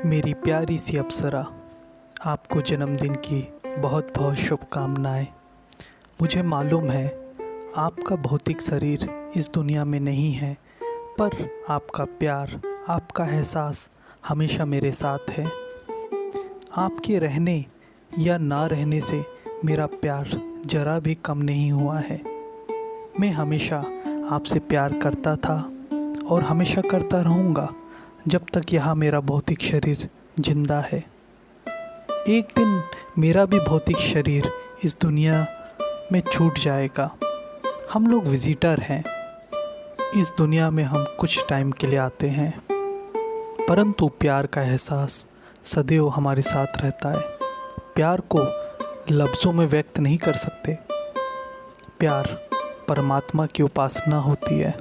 मेरी प्यारी सी अप्सरा, आपको जन्मदिन की बहुत बहुत शुभकामनाएं। मुझे मालूम है आपका भौतिक शरीर इस दुनिया में नहीं है, पर आपका प्यार, आपका एहसास हमेशा मेरे साथ है। आपके रहने या ना रहने से मेरा प्यार ज़रा भी कम नहीं हुआ है। मैं हमेशा आपसे प्यार करता था और हमेशा करता रहूँगा जब तक यहाँ मेरा भौतिक शरीर जिंदा है। एक दिन मेरा भी भौतिक शरीर इस दुनिया में छूट जाएगा। हम लोग विजिटर हैं, इस दुनिया में हम कुछ टाइम के लिए आते हैं, परंतु प्यार का एहसास सदैव हमारे साथ रहता है। प्यार को लफ्ज़ों में व्यक्त नहीं कर सकते। प्यार परमात्मा की उपासना होती है।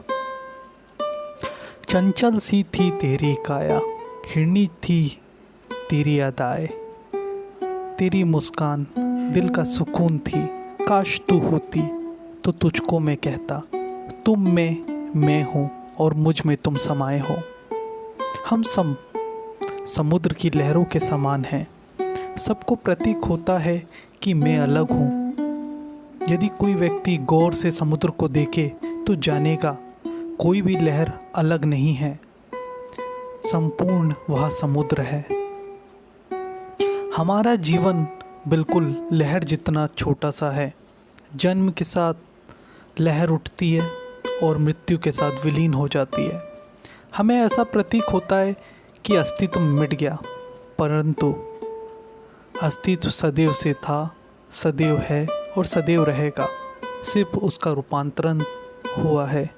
चंचल सी थी तेरी काया, हिरनी थी तेरी अदाएं, तेरी मुस्कान दिल का सुकून थी। काश तू होती तो तुझको मैं कहता, तुम में मैं हूँ और मुझ में तुम समाये हो। हम सब समुद्र की लहरों के समान हैं। सबको प्रतीक होता है कि मैं अलग हूँ। यदि कोई व्यक्ति गौर से समुद्र को देखे तो जानेगा कोई भी लहर अलग नहीं है, संपूर्ण वह समुद्र है। हमारा जीवन बिल्कुल लहर जितना छोटा सा है। जन्म के साथ लहर उठती है और मृत्यु के साथ विलीन हो जाती है। हमें ऐसा प्रतीक होता है कि अस्तित्व मिट गया, परंतु अस्तित्व सदैव से था, सदैव है और सदैव रहेगा। सिर्फ उसका रूपांतरण हुआ है।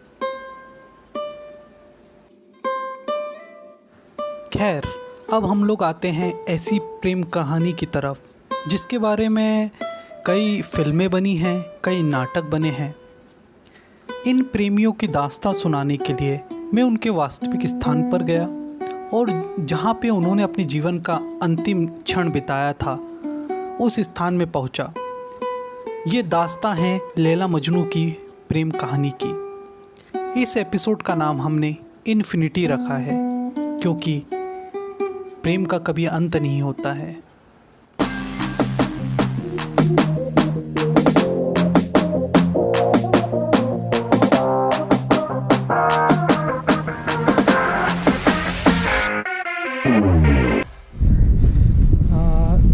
खैर, अब हम लोग आते हैं ऐसी प्रेम कहानी की तरफ जिसके बारे में कई फिल्में बनी हैं, कई नाटक बने हैं। इन प्रेमियों की दास्तां सुनाने के लिए मैं उनके वास्तविक स्थान पर गया और जहाँ पे उन्होंने अपने जीवन का अंतिम क्षण बिताया था, उस स्थान में पहुँचा। ये दास्तां है लैला मजनू की प्रेम कहानी की। इस एपिसोड का नाम हमने इन्फिनिटी रखा है, क्योंकि प्रेम का कभी अंत नहीं होता है।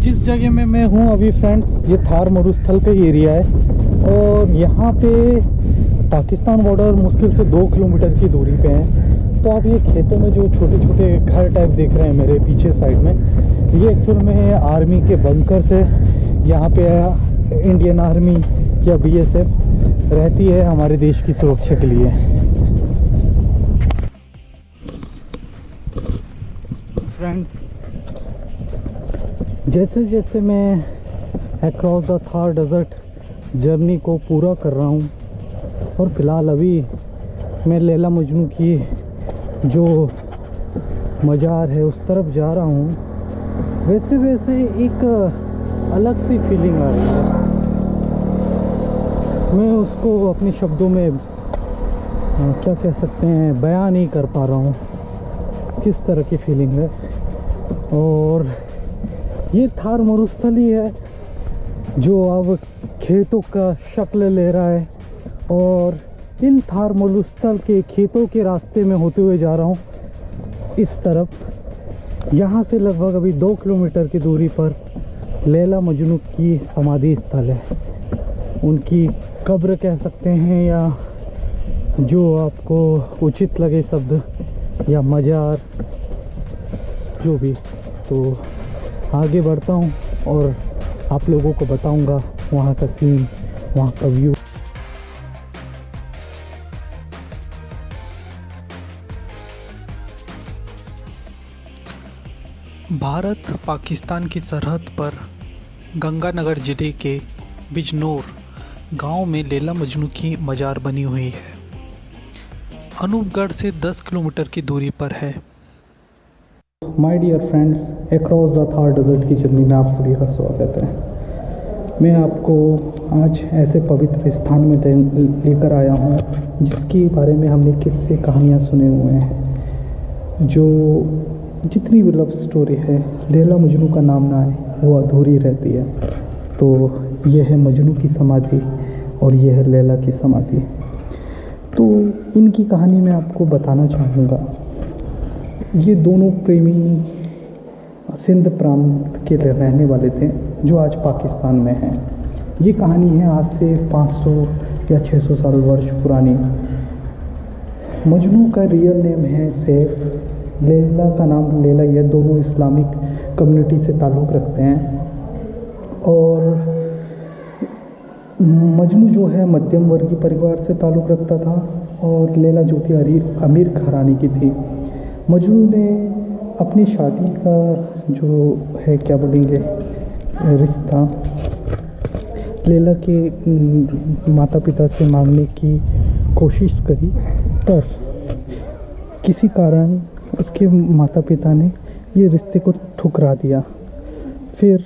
जिस जगह में मैं हूँ अभी फ्रेंड्स, ये थार मरुस्थल का एरिया है और यहाँ पे पाकिस्तान बॉर्डर मुश्किल से 2 किलोमीटर की दूरी पे है। तो आप ये खेतों में जो छोटे छोटे घर टाइप देख रहे हैं मेरे पीछे साइड में, ये एक्चुअल में आर्मी के बंकर से यहाँ पे इंडियन आर्मी या बीएसएफ रहती है हमारे देश की सुरक्षा के लिए। फ्रेंड्स, जैसे जैसे मैं across the Thar desert journey को पूरा कर रहा हूँ और फ़िलहाल अभी मैं लैला मजनू की जो मज़ार है उस तरफ जा रहा हूँ, वैसे वैसे एक अलग सी फीलिंग आ रही है। मैं उसको अपने शब्दों में क्या कह सकते हैं, बयान नहीं कर पा रहा हूँ किस तरह की फीलिंग है। और ये थार मरुस्थल ही है जो अब खेतों का शक्ल ले रहा है और इन थार मरुस्थल के खेतों के रास्ते में होते हुए जा रहा हूँ इस तरफ। यहाँ से लगभग अभी 2 किलोमीटर की दूरी पर लैला मजनू की समाधि स्थल है। उनकी कब्र कह सकते हैं या जो आपको उचित लगे शब्द, या मज़ार, जो भी। तो आगे बढ़ता हूँ और आप लोगों को बताऊँगा वहाँ का सीन, वहाँ का व्यू। भारत पाकिस्तान की सरहद पर गंगानगर ज़िले के बिजनौर गांव में लैला मजनू की मज़ार बनी हुई है। अनूपगढ़ से 10 किलोमीटर की दूरी पर है। My dear friends, across the Thar desert की जर्नी में आप सभी का स्वागत है। मैं आपको आज ऐसे पवित्र स्थान में लेकर आया हूँ जिसके बारे में हमने किस्से कहानियाँ सुने हुए हैं, जो जितनी भी लव स्टोरी है, लैला मजनू का नाम ना आए वो अधूरी रहती है। तो यह है मजनू की समाधि और यह है लैला की समाधि। तो इनकी कहानी मैं आपको बताना चाहूँगा। ये दोनों प्रेमी सिंध प्रांत के रहने वाले थे जो आज पाकिस्तान में हैं। ये कहानी है आज से 500 या 600 साल वर्ष पुरानी। मजनू का रियल नेम है सैफ, लैला का नाम लैला। ये दोनों इस्लामिक कम्युनिटी से ताल्लुक़ रखते हैं। और मजनू जो है मध्यम वर्गीय परिवार से ताल्लुक़ रखता था और लैला जो थी अमीर घराने की थी। मजनू ने अपनी शादी का जो है क्या बोलेंगे रिश्ता लैला के माता पिता से मांगने की कोशिश करी, पर किसी कारण उसके माता पिता ने ये रिश्ते को ठुकरा दिया। फिर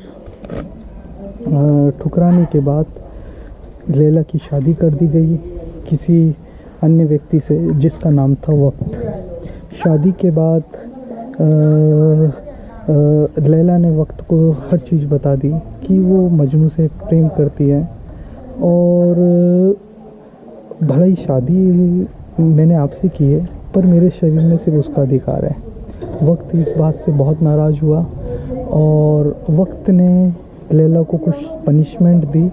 ठुकराने के बाद लैला की शादी कर दी गई किसी अन्य व्यक्ति से जिसका नाम था वक्त। शादी के बाद लैला ने वक्त को हर चीज़ बता दी कि वो मजनू से प्रेम करती है और भले ही शादी मैंने आपसे की है पर मेरे शरीर में सिर्फ उसका अधिकार है। वक्त इस बात से बहुत नाराज़ हुआ और वक्त ने लैला को कुछ पनिशमेंट दी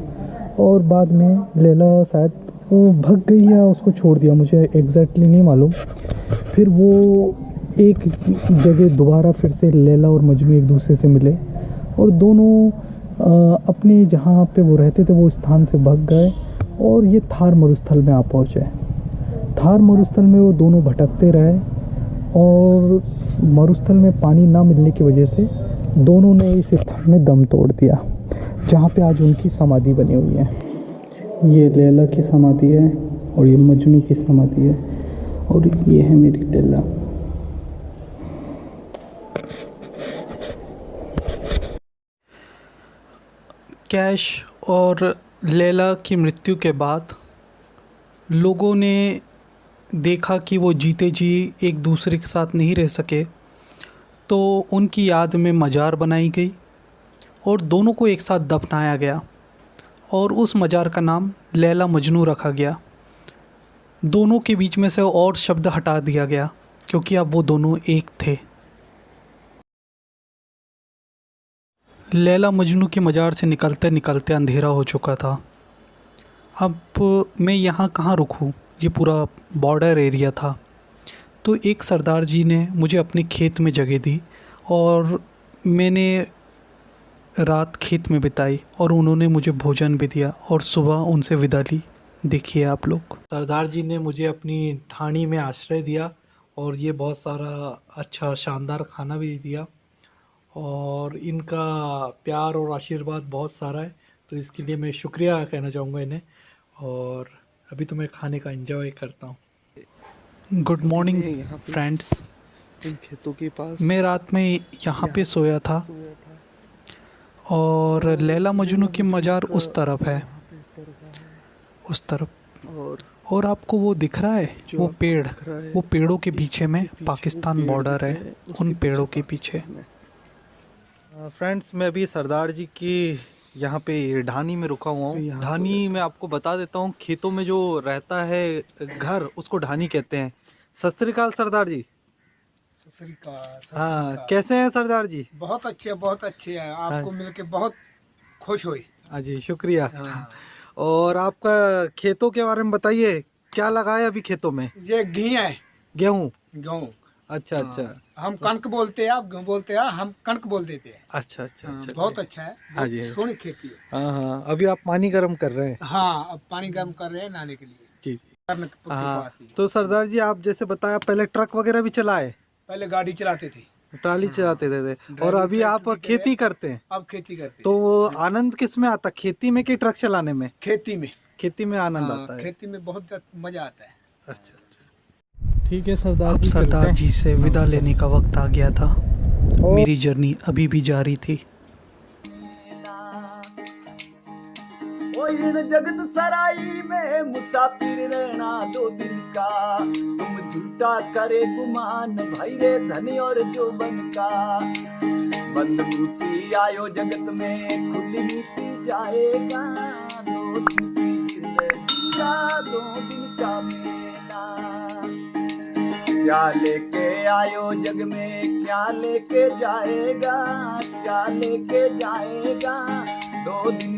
और बाद में लैला शायद वो भग गई या उसको छोड़ दिया, मुझे एग्जैक्टली नहीं मालूम। फिर वो एक जगह दोबारा फिर से लैला और मजनू एक दूसरे से मिले और दोनों अपने जहाँ पे वो रहते थे वो स्थान से भाग गए और ये थार मरुस्थल में आ पहुँचे। थार मरुस्थल में वो दोनों भटकते रहे और मरुस्थल में पानी ना मिलने की वजह से दोनों ने इस स्थान में दम तोड़ दिया जहाँ पे आज उनकी समाधि बनी हुई है। ये लैला की समाधि है और ये मजनू की समाधि है और ये है मेरी लैला। कैश और लैला की मृत्यु के बाद लोगों ने देखा कि वो जीते जी एक दूसरे के साथ नहीं रह सके, तो उनकी याद में मज़ार बनाई गई और दोनों को एक साथ दफनाया गया और उस मज़ार का नाम लैला मजनू रखा गया। दोनों के बीच में से और शब्द हटा दिया गया क्योंकि अब वो दोनों एक थे। लैला मजनू की मज़ार से निकलते निकलते अंधेरा हो चुका था। अब मैं यहाँ कहाँ रुकूँ, ये पूरा बॉर्डर एरिया था। तो एक सरदार जी ने मुझे अपने खेत में जगह दी और मैंने रात खेत में बिताई और उन्होंने मुझे भोजन भी दिया और सुबह उनसे विदा ली। देखिए आप लोग, सरदार जी ने मुझे अपनी ढाणी में आश्रय दिया और ये बहुत सारा अच्छा शानदार खाना भी दिया और इनका प्यार और आशीर्वाद बहुत सारा है, तो इसके लिए मैं शुक्रिया कहना चाहूँगा इन्हें। और अभी तो मैं खाने का एंजॉय करता हूँ। Good morning friends. इन खेतों के पास मैं रात में यहाँ पे सोया था और लैला मजनू की मज़ार उस तरफ है, उस तरफ। और आपको वो दिख रहा है वो पेड़, वो पेड़ों के पीछे में पाकिस्तान बॉर्डर है, उन पेड़ों के पीछे। फ्रेंड्स, मैं अभी सरदार जी की यहाँ पे ढानी में रुका हुआ हूँ। ढानी मैं आपको बता देता हूँ, खेतों में जो रहता है घर उसको ढानी कहते हैं। सत श्री अकाल सरदार जी। हाँ, कैसे हैं सरदार जी? बहुत अच्छे हैं। आपको मिलके बहुत खुश हुई। हाँ जी, शुक्रिया। और आपका खेतों के बारे में बताइए, क्या लगाया अभी खेतों में? ये घी है, गेहूँ। अच्छा अच्छा। हम कणक बोलते हैं, आप गेहूं बोलते हैं, हम कणक बोल देते हैं। अच्छा अच्छा अच्छा। बहुत अच्छा है। हाँ जी, सोनी खेती है। हाँ। अभी आप पानी गर्म कर रहे हैं? हाँ, अब पानी गर्म कर रहे हैं नहाने के लिए। जी। हाँ, तो सरदार जी, आप जैसे बताया पहले ट्रक वगैरह भी चलाए? पहले गाड़ी चलाते थे, ट्राली चलाते थे और अभी आप खेती करते हैं? अब खेती करते। तो आनंद किस में आता, खेती में कि ट्रक चलाने में? खेती में आनंद आता है। खेती में बहुत मजा आता है। अच्छा अच्छा, ठीक है सरदार। अब सरदार जी से विदा लेने का वक्त आ गया था। मेरी जर्नी अभी भी जारी थी। जगत सराई में मुसाफिर रहना 2 दिन का, तुम झूठा करे गुमान भाई रे धनी और जोबन का। बंद मूर्ति आयो जगत में खुली नीति जाएगा। 2 दिन की जिंदगी का 2 दिन का मेला। क्या लेके आयो जग में क्या लेके जाएगा। क्या लेके जाएगा 2 दिन